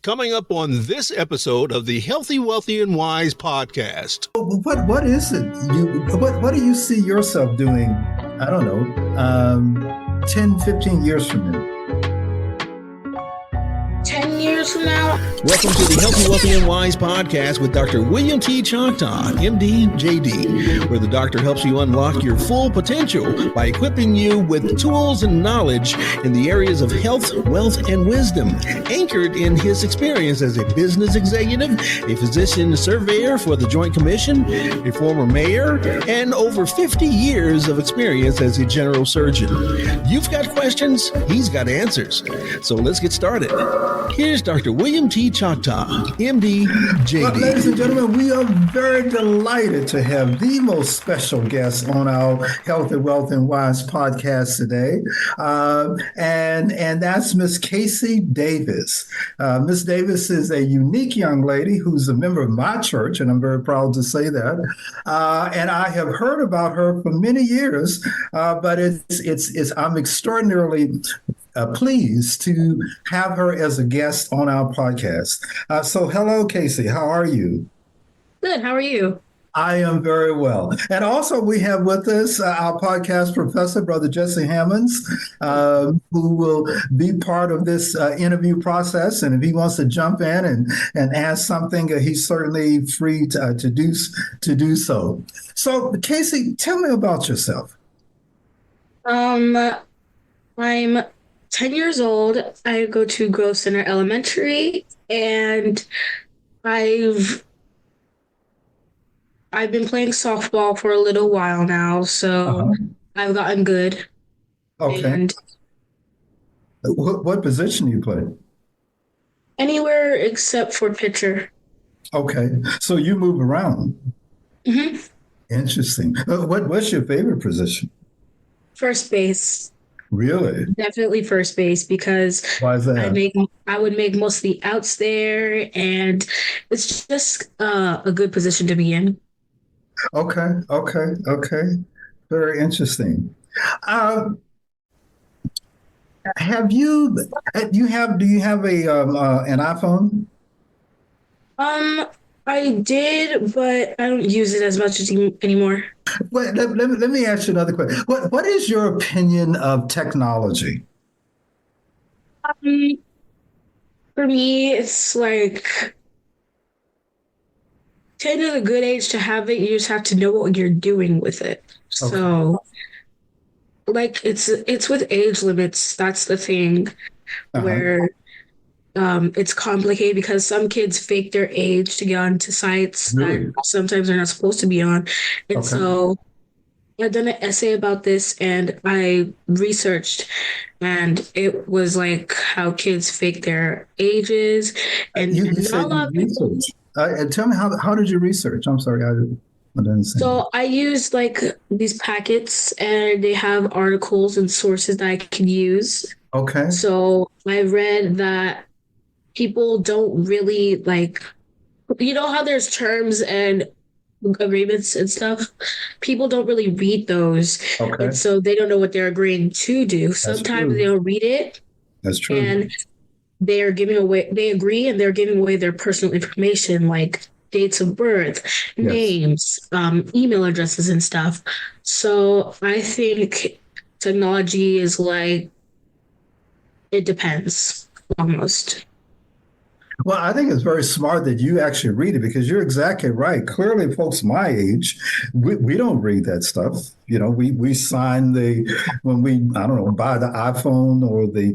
Coming up on this episode of the Healthy, Wealthy, and Wise podcast. What is it? What do you see yourself doing? I don't know, 10, 15 years from now? 10 years from now. Welcome to the Healthy, Wealthy, and Wise podcast with Dr. William T. Choctaw, MD, JD, where the doctor helps you unlock your full potential by equipping you with tools and knowledge in the areas of health, wealth, and wisdom, anchored in his experience as a business executive, a physician surveyor for the Joint Commission, a former mayor, and over 50 years of experience as a general surgeon. You've got questions, he's got answers. So let's get started. Here's Dr. William T. Choctaw, MD, JD. Well, ladies and gentlemen, we are very delighted to have the most special guest on our Healthy, Wealth, and Wise podcast today. And that's Miss Casey Davis. Miss Davis is a unique young lady who's a member of my church, and I'm very proud to say that. And I have heard about her for many years, but I'm extraordinarily pleased to have her as a guest on our podcast. So hello, Casey. How are you? Good. How are you? I am very well. And also we have with us our podcast professor, Brother Jesse Hammonds, who will be part of this interview process. And if he wants to jump in and ask something, he's certainly free to do so. So, Casey, tell me about yourself. I'm 10 years old. I go to Grove Center Elementary, and I've been playing softball for a little while now, so I've gotten good. Okay. And what position do you play? Anywhere except for pitcher. Okay. So you move around. Mm-hmm. Interesting. What's your favorite position? First base. Really? Definitely first base, because why is that? I would make most of the outs there, and it's just a good position to be in. Okay. Very interesting. Do you have an iPhone? I did, but I don't use it as much anymore. Wait, let me ask you another question. What is your opinion of technology? For me, it's like 10 is a good age to have it. You just have to know what you're doing with it. Okay. So, like, it's with age limits. That's the thing, where it's complicated, because some kids fake their age to get onto sites that sometimes they're not supposed to be on. And so I've done an essay about this, and I researched, and it was like how kids fake their ages. And you said you researched. Tell me, how did you research? I'm sorry, I didn't say. So I used like these packets, and they have articles and sources that I can use. Okay. So I read that people don't really how there's terms and agreements and stuff. People don't really read those. Okay. And so they don't know what they're agreeing to do. Sometimes they don't read it. That's true. And they agree, and they're giving away their personal information, like dates of birth, names, email addresses and stuff. So I think technology is like, it depends almost. Well, I think it's very smart that you actually read it, because you're exactly right. Clearly, folks my age, we don't read that stuff. You know, we sign when we buy the iPhone or the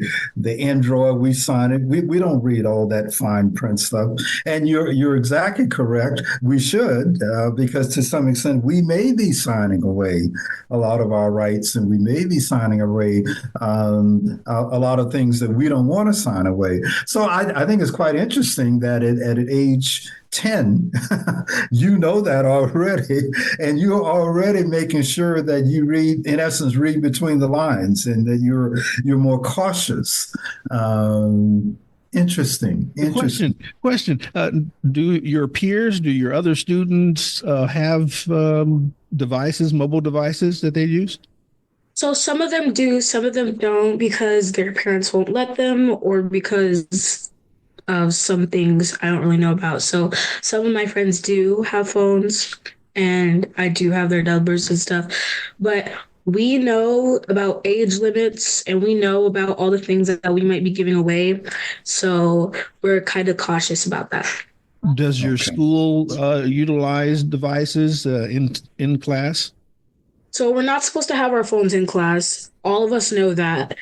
Android, we sign it. We don't read all that fine print stuff. And you're exactly correct. We should, because to some extent we may be signing away a lot of our rights, and we may be signing away a lot of things that we don't want to sign away. So I think it's quite interesting that at age 10, you know that already, and you're already making sure that you read between the lines, and that you're more cautious. Interesting. Question. Do your peers, do your other students have mobile devices that they use? So some of them do, some of them don't, because their parents won't let them, or because of some things I don't really know about. So some of my friends do have phones, and I do have their numbers and stuff, but we know about age limits and we know about all the things that we might be giving away. So we're kind of cautious about that. Does your school utilize devices in class? So we're not supposed to have our phones in class. All of us know that.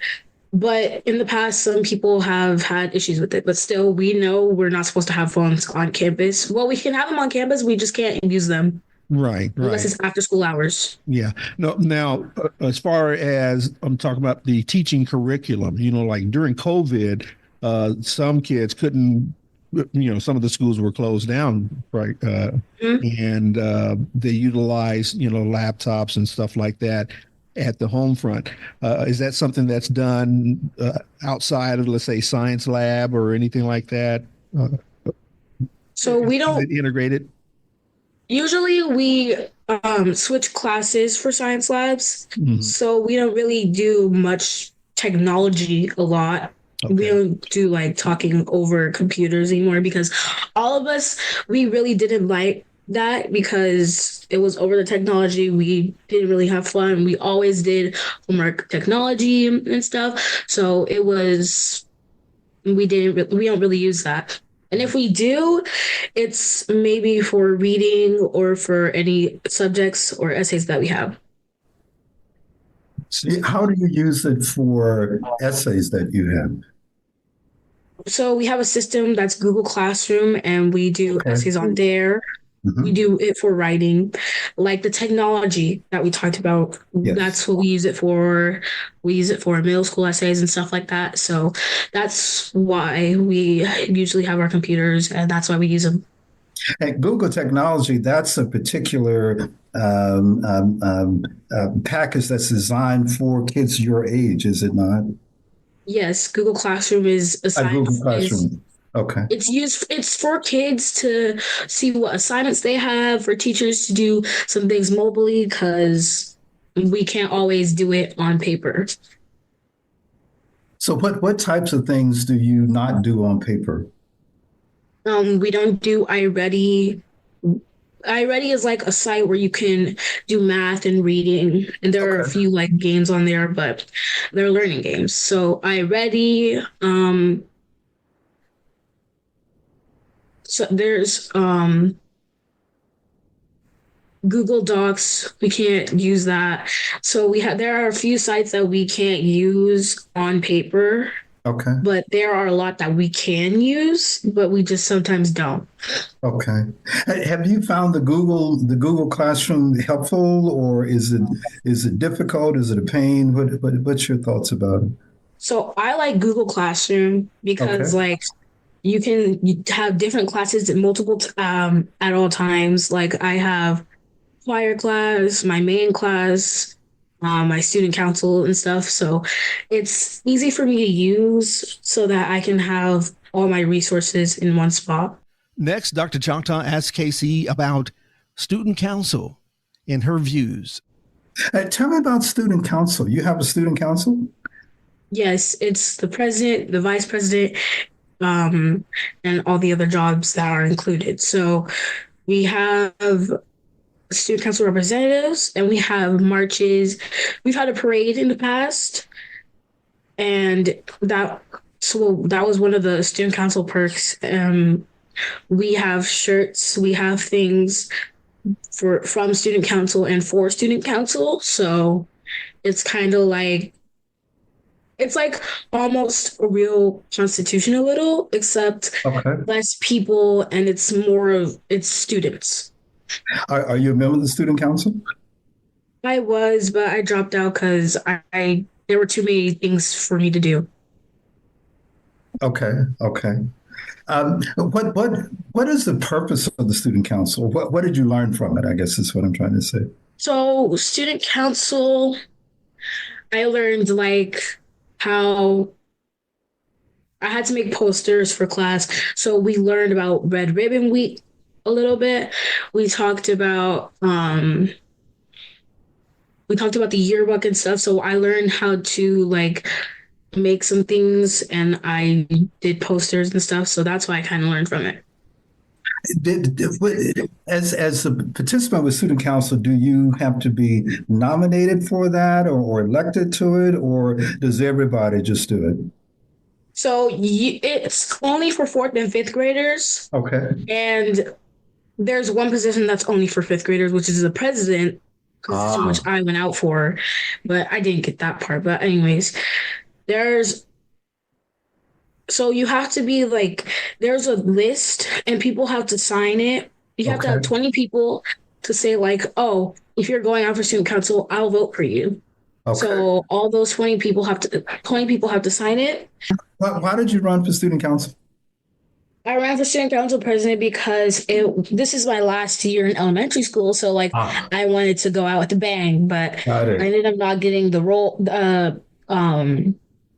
But in the past, some people have had issues with it. But still, we know we're not supposed to have phones on campus. Well, we can have them on campus. We just can't use them. Right. Unless it's after school hours. Yeah. No. Now, as far as I'm talking about the teaching curriculum, like during COVID, some kids couldn't. Some of the schools were closed down, right? And they utilize, laptops and stuff like that at the home front. Is that something that's done outside of, let's say, science lab or anything like that? So we don't integrate it. Usually we switch classes for science labs. Mm-hmm. So we don't really do much technology a lot. Okay. We don't do like talking over computers anymore because all of us, we really didn't like that because it was over the technology. We didn't really have fun. We always did homework technology and stuff. So it was, we don't really use that. And if we do, it's maybe for reading or for any subjects or essays that we have. How do you use it for essays that you have? So we have a system that's Google Classroom, and we do essays on there. Mm-hmm. We do it for writing, like the technology that we talked about. Yes. That's what we use it for. We use it for middle school essays and stuff like that. So that's why we usually have our computers, and that's why we use them. And Google Technology, that's a particular package that's designed for kids your age, is it not? Yes, Google Classroom is assigned. Google Classroom. Okay. It's for kids to see what assignments they have, for teachers to do some things mobilely because we can't always do it on paper. So what types of things do you not do on paper? We don't do iReady. iReady is like a site where you can do math and reading, and there are a few like games on there, but they're learning games. So iReady, so there's Google Docs. We can't use that. So there are a few sites that we can't use on paper. Okay. But there are a lot that we can use, but we just sometimes don't. Okay. Have you found the Google Classroom helpful, or is it difficult? Is it a pain? What's your thoughts about it? So I like Google Classroom because like you have different classes at multiple at all times. Like I have choir class, my main class, my student council and stuff. So it's easy for me to use so that I can have all my resources in one spot. Next, Dr. Choctaw asks Casey about student council and her views. Tell me about student council. You have a student council? Yes, it's the president, the vice president, and all the other jobs that are included. So we have student council representatives, and we have marches. We've had a parade in the past, and that was one of the student council perks. We have shirts, we have things from student council and for student council. So it's kind of like, it's like almost a real constitution a little, except less people, and it's students. Are you a member of the student council? I was, but I dropped out because there were too many things for me to do. Okay. What is the purpose of the student council? What did you learn from it? I guess is what I'm trying to say. So student council, I learned like how I had to make posters for class. So we learned about Red Ribbon Week a little bit. We talked about the yearbook and stuff. So I learned how to like make some things and I did posters and stuff. So that's why I kind of learned from it. As a participant with student council, do you have to be nominated for that or elected to it, or does everybody just do it? So it's only for fourth and fifth graders. Okay. And there's one position that's only for fifth graders, which is the president position, which I went out for, but I didn't get that part. But anyways, there's so you have to be like there's a list and people have to sign it. You have to have 20 people to say like, oh, if you're going out for student council, I'll vote for you. Okay. So all those 20 people have to sign it. Why did you run for student council? I ran for student council president because this is my last year in elementary school, so like I wanted to go out with a bang, but I ended up not getting the role.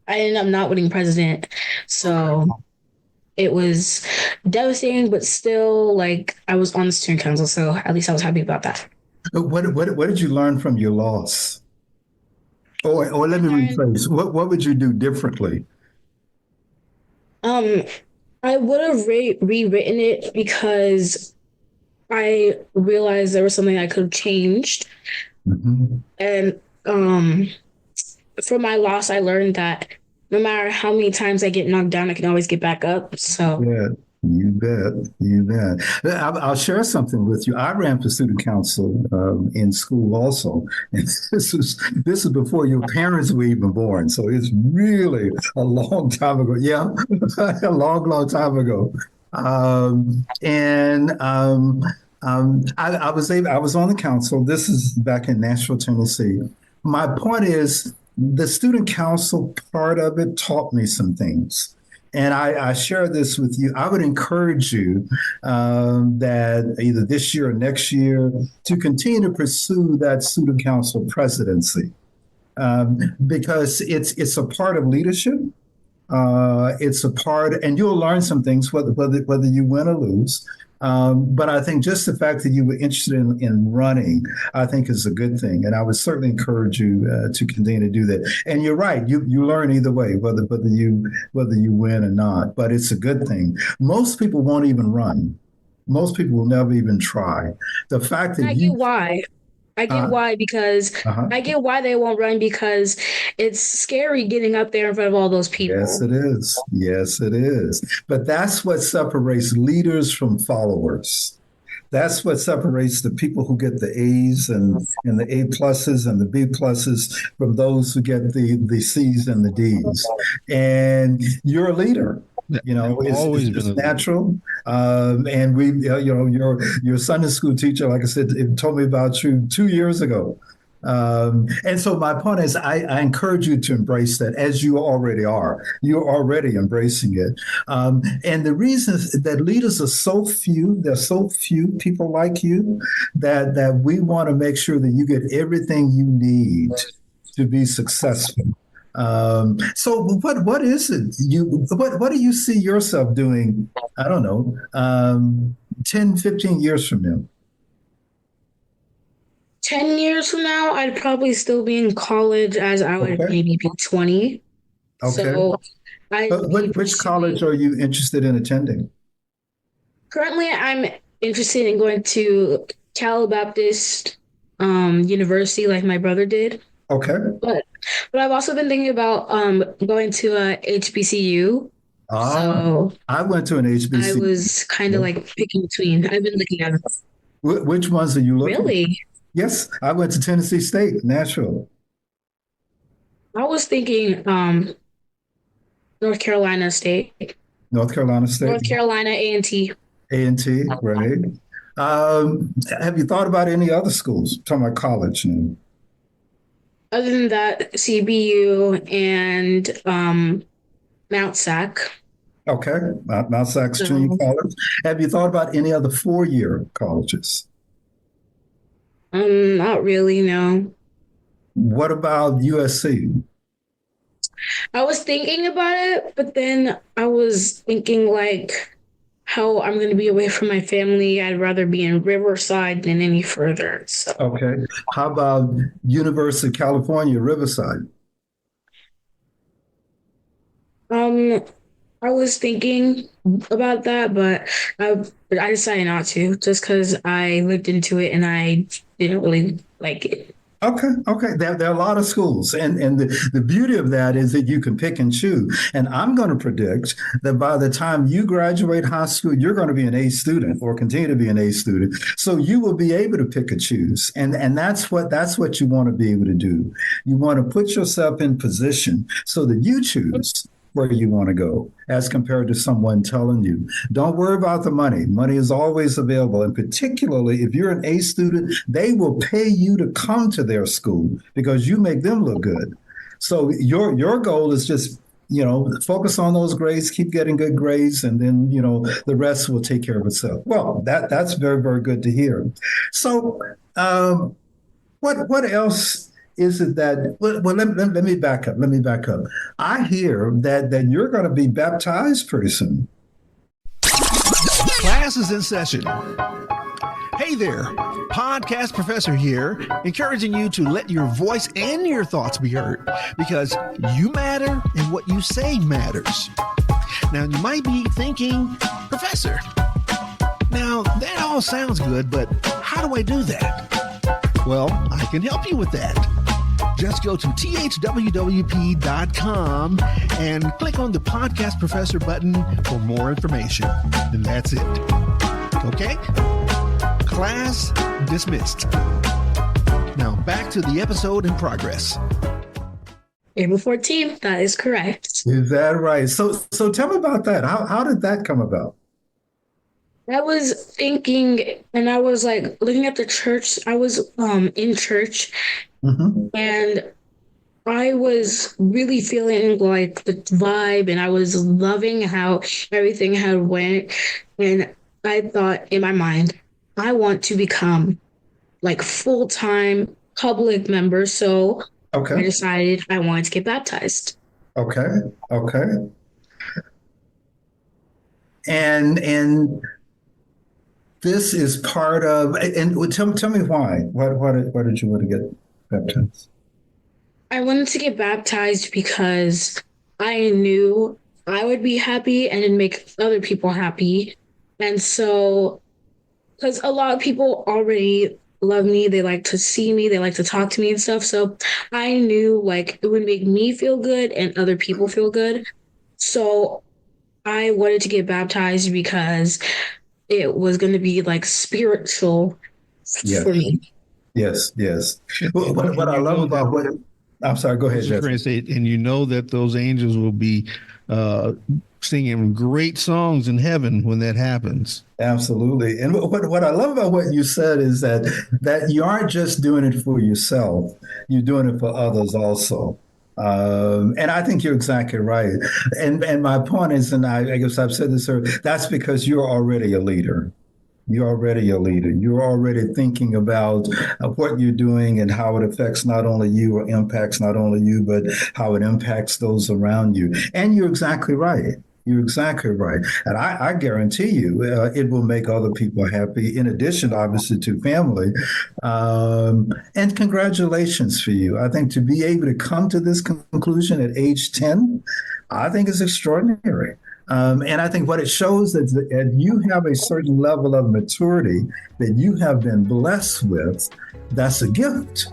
I ended up not winning president, so it was devastating. But still, like I was on the student council, so at least I was happy about that. What did you learn from your loss? Or let me rephrase. What would you do differently? I would have rewritten it because I realized there was something I could have changed. Mm-hmm. And from my loss, I learned that no matter how many times I get knocked down, I can always get back up. So yeah. You bet. I'll share something with you. I ran for student council in school also, and this is before your parents were even born. So it's really a long time ago. Yeah, a long time ago. I was on the council. This is back in Nashville, Tennessee. My point is, the student council part of it taught me some things. And I share this with you. I would encourage you that either this year or next year to continue to pursue that student council presidency because it's a part of leadership. It's a part, and you'll learn some things whether you win or lose. But I think just the fact that you were interested in running, I think is a good thing. And I would certainly encourage you to continue to do that. And you're right, you learn either way, whether you win or not. But it's a good thing. Most people won't even run. Most people will never even try. The fact that I get why. I get why because I get why they won't run because it's scary getting up there in front of all those people. Yes, it is. Yes, it is. But that's what separates leaders from followers. That's what separates the people who get the A's and the A pluses and the B pluses from those who get the C's and the D's. And you're a leader. You know, it's natural. And we, your Sunday school teacher, like I said, it told me about you 2 years ago. And so my point is, I encourage you to embrace that as you already are. You're already embracing it. And the reason that leaders are so few, there's so few people like you, that we want to make sure that you get everything you need to be successful. So what is it what do you see yourself doing, I don't know, 10, 15 years from now? 10 years from now, I'd probably still be in college as I would maybe be 20. Okay. So which college are you interested in attending? Currently, I'm interested in going to Cal Baptist University like my brother did. Okay. But I've also been thinking about going to a HBCU. So I went to an HBCU. I was kind of like picking between. I've been looking at it. Which ones are you looking at? Really? Yes, I went to Tennessee State, Nashville. I was thinking North Carolina State. North Carolina State? North Carolina A&T. A&T, right. Have you thought about any other schools? I'm talking about college. Other than that, CBU and Mount Sac. Okay, Mount Sac's junior college. Have you thought about any other four-year colleges? Not really, no. What about USC? I was thinking about it, but then I was thinking like how I'm going to be away from my family. I'd rather be in Riverside than any further. So. Okay. How about University of California, Riverside? Um, I was thinking about that, but I decided not to just because I looked into it and I didn't really like it. Okay. There are a lot of schools, and the beauty of that is that you can pick and choose. And I'm going to predict that by the time you graduate high school, you're going to be an A student or continue to be an A student. So you will be able to pick and choose, and that's what you want to be able to do. You want to put yourself in position so that you choose where you want to go as compared to someone telling you. Don't worry about the money. Money is always available. And particularly if you're an A student, they will pay you to come to their school because you make them look good. So your goal is just, focus on those grades, keep getting good grades, and then, the rest will take care of itself. Well, that's very, very good to hear. So what else is it that, well, let me back up. Let me back up. I hear that you're going to be baptized pretty soon. Class is in session. Hey there, Podcast Professor here, encouraging you to let your voice and your thoughts be heard because you matter and what you say matters. Now, you might be thinking, Professor, now that all sounds good, but how do I do that? Well, I can help you with that. Just go to thwwp.com and click on the Podcast Professor button for more information. And that's it. Okay? Class dismissed. Now back to the episode in progress. April 14th, that is correct. Is that right? So tell me about that. How did that come about? I was thinking, and I was like looking at the church. I was in church, and I was really feeling like the vibe, and I was loving how everything had went. And I thought in my mind, I want to become like full-time public member. So I decided I wanted to get baptized. Okay. And this is part of, and tell me why. Why did you want to get baptized? I wanted to get baptized because I knew I would be happy and it'd make other people happy. And so, because a lot of people already love me, they like to see me, they like to talk to me and stuff. So I knew like it would make me feel good and other people feel good. So I wanted to get baptized because it was going to be like spiritual for me. Yes. What I love about what, I'm sorry, go ahead, Jeff. And you know that those angels will be singing great songs in heaven when that happens. Absolutely. And what I love about what you said is that you aren't just doing it for yourself, you're doing it for others also. And I think you're exactly right. And my point is, and I guess I've said this earlier, that's because you're already a leader. You're already a leader. You're already thinking about what you're doing and how it affects not only you or impacts not only you, but how it impacts those around you. And you're exactly right. You're exactly right. And I guarantee you it will make other people happy, in addition, obviously, to family. And congratulations for you. I think to be able to come to this conclusion at age 10, I think is extraordinary. And I think what it shows is that you have a certain level of maturity that you have been blessed with. That's a gift.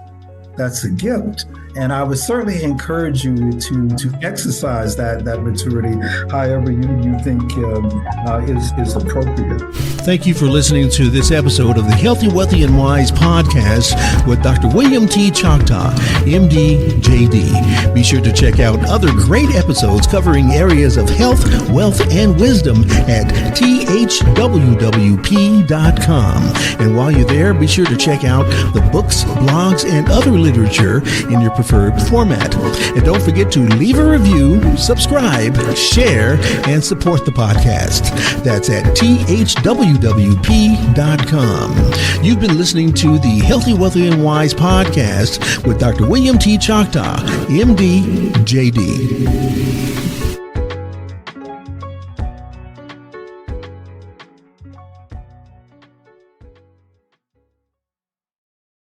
That's a gift. And I would certainly encourage you to exercise that maturity however you think is appropriate. Thank you for listening to this episode of the Healthy, Wealthy, and Wise podcast with Dr. William T. Choctaw, MD, JD. Be sure to check out other great episodes covering areas of health, wealth, and wisdom at thwwp.com. And while you're there, be sure to check out the books, blogs, and other literature in your preferred format. And don't forget to leave a review, subscribe, share, and support the podcast. That's at thwwp.com. You've been listening to the Healthy, Wealthy, and Wise podcast with Dr. William T. Choctaw, MD, JD.